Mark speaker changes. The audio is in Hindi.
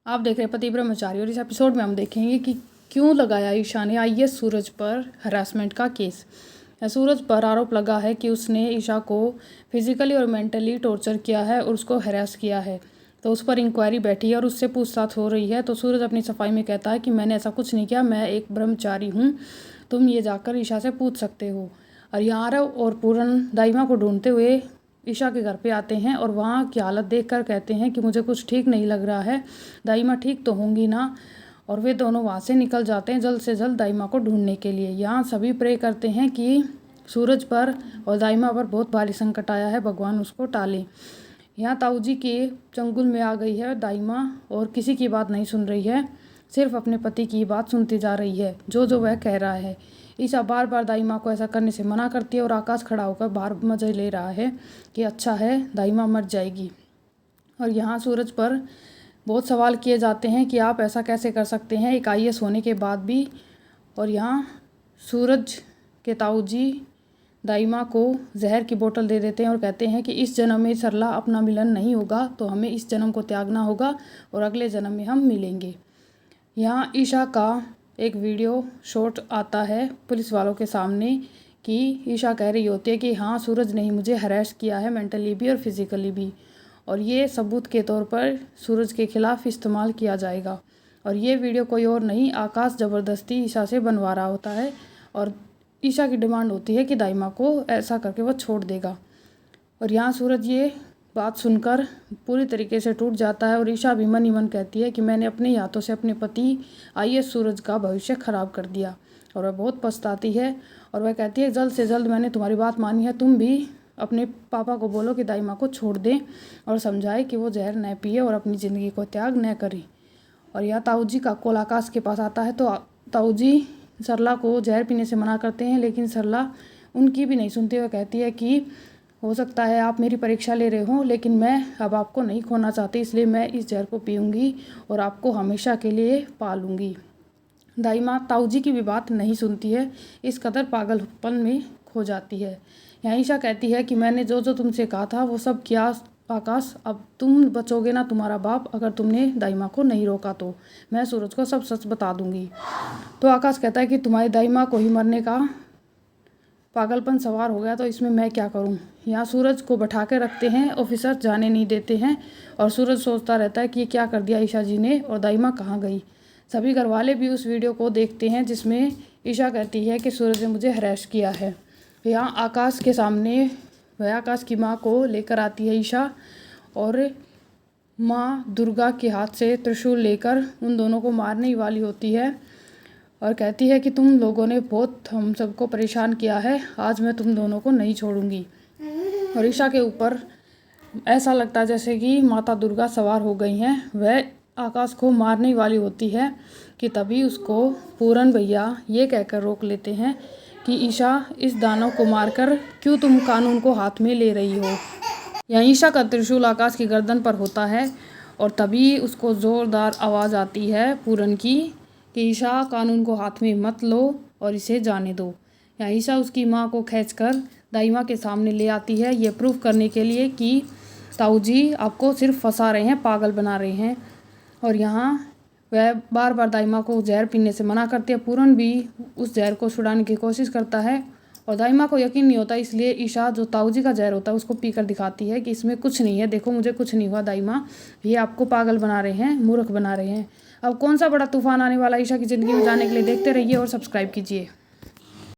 Speaker 1: आप देख रहे हैं पति ब्रह्मचारी और इस एपिसोड में हम देखेंगे कि क्यों लगाया ईशा ने आईएएस सूरज पर हरासमेंट का केस। सूरज पर आरोप लगा है कि उसने ईशा को फिजिकली और मेंटली टॉर्चर किया है और उसको हरास किया है। तो उस पर इंक्वायरी बैठी है और उससे पूछताछ हो रही है। तो सूरज अपनी सफाई में कहता है कि मैंने ऐसा कुछ नहीं किया, मैं एक ब्रह्मचारी हूँ, तुम ये जाकर ईशा से पूछ सकते हो। और यहाँ आरव और पूरन दाइमा को ढूंढते हुए ईशा के घर पे आते हैं और वहाँ की हालत देखकर कहते हैं कि मुझे कुछ ठीक नहीं लग रहा है, दाइमा ठीक तो होंगी ना। और वे दोनों वहाँ से निकल जाते हैं जल्द से जल्द दाइमा को ढूंढने के लिए। यहाँ सभी प्रे करते हैं कि सूरज पर और दाइमा पर बहुत भारी संकट आया है, भगवान उसको टाले। यहाँ ताऊ जी के चंगुल में आ गई है दाइमा और किसी की बात नहीं सुन रही है, सिर्फ अपने पति की बात सुनती जा रही है, जो वह कह रहा है। ईशा बार बार दाइमा को ऐसा करने से मना करती है और आकाश खड़ा होकर बाहर मजे ले रहा है कि अच्छा है दाइमा मर जाएगी। और यहाँ सूरज पर बहुत सवाल किए जाते हैं कि आप ऐसा कैसे कर सकते हैं एक आईएएस होने के बाद भी। और यहाँ सूरज के ताऊ जी दाइमा को जहर की बोतल दे देते हैं और कहते हैं कि इस जन्म में सरला अपना मिलन नहीं होगा, तो हमें इस जन्म को त्यागना होगा और अगले जन्म में हम मिलेंगे। यहाँ ईशा का एक वीडियो शॉट आता है पुलिस वालों के सामने कि ईशा कह रही होती है कि हाँ सूरज ने ही मुझे हरास किया है, मेंटली भी और फिज़िकली भी, और ये सबूत के तौर पर सूरज के खिलाफ इस्तेमाल किया जाएगा। और ये वीडियो कोई और नहीं, आकाश ज़बरदस्ती ईशा से बनवा रहा होता है और ईशा की डिमांड होती है कि दाइमा को ऐसा करके वह छोड़ देगा। और यहाँ सूरज ये बात सुनकर पूरी तरीके से टूट जाता है और ईशा भी मन ही मन कहती है कि मैंने अपने हाथों से अपने पति आईएएस सूरज का भविष्य खराब कर दिया। और वह बहुत पछताती है और वह कहती है जल्द से जल्द मैंने तुम्हारी बात मानी है, तुम भी अपने पापा को बोलो कि दाइमा को छोड़ दें और समझाए कि वो जहर न पिए और अपनी ज़िंदगी को त्याग न करे। और यह ताऊ जी का कॉल आकाश के पास आता है तो ताऊ जी सरला को जहर पीने से मना करते हैं, लेकिन सरला उनकी भी नहीं सुनती। वह कहती है कि हो सकता है आप मेरी परीक्षा ले रहे हो, लेकिन मैं अब आपको नहीं खोना चाहती, इसलिए मैं इस जहर को पीऊँगी और आपको हमेशा के लिए पालूँगी। दाइमा ताऊ जी की भी बात नहीं सुनती है, इस कदर पागलपन में खो जाती है। यहाँ ईशा कहती है कि मैंने जो जो तुमसे कहा था वो सब किया आकाश, अब तुम बचोगे ना तुम्हारा बाप, अगर तुमने दाइमा को नहीं रोका तो मैं सूरज को सब सच बता दूंगी। तो आकाश कहता है कि तुम्हारी दाइमा को ही मरने का पागलपन सवार हो गया, तो इसमें मैं क्या करूं। यहाँ सूरज को बैठा के रखते हैं, ऑफिसर जाने नहीं देते हैं और सूरज सोचता रहता है कि ये क्या कर दिया ईशा जी ने और दाइमा कहाँ गई। सभी घर वाले भी उस वीडियो को देखते हैं जिसमें ईशा कहती है कि सूरज ने मुझे हरास किया है। यहाँ आकाश के सामने वह आकाश की माँ को लेकर आती है ईशा और माँ दुर्गा के हाथ से त्रिशूल लेकर उन दोनों को मारने ही वाली होती है और कहती है कि तुम लोगों ने बहुत हम सबको परेशान किया है, आज मैं तुम दोनों को नहीं छोड़ूंगी। और ईशा के ऊपर ऐसा लगता है जैसे कि माता दुर्गा सवार हो गई हैं। वह आकाश को मारने वाली होती है कि तभी उसको पूरन भैया ये कहकर रोक लेते हैं कि ईशा इस दानव को मारकर क्यों तुम कानून को हाथ में ले रही हो। यहाँ ईशा का त्रिशूल आकाश की गर्दन पर होता है और तभी उसको ज़ोरदार आवाज़ आती है पूरन की कि ईशा कानून को हाथ में मत लो और इसे जाने दो। यहाँ ईशा उसकी माँ को खींचकर दाइमा के सामने ले आती है, ये प्रूफ करने के लिए कि ताऊ जी आपको सिर्फ फंसा रहे हैं, पागल बना रहे हैं। और यहाँ वह बार बार दाइमा को जहर पीने से मना करती है। पूरन भी उस जहर को छुड़ाने की कोशिश करता है और दाइमा को यकीन नहीं होता, इसलिए ईशा जो ताऊ जी का जहर होता है उसको पीकर दिखाती है कि इसमें कुछ नहीं है, देखो मुझे कुछ नहीं हुआ दाइमा, ये आपको पागल बना रहे हैं, मूर्ख बना रहे हैं। अब कौन सा बड़ा तूफान आने वाला ईशा की ज़िंदगी में जाने के लिए देखते रहिए और सब्सक्राइब कीजिए।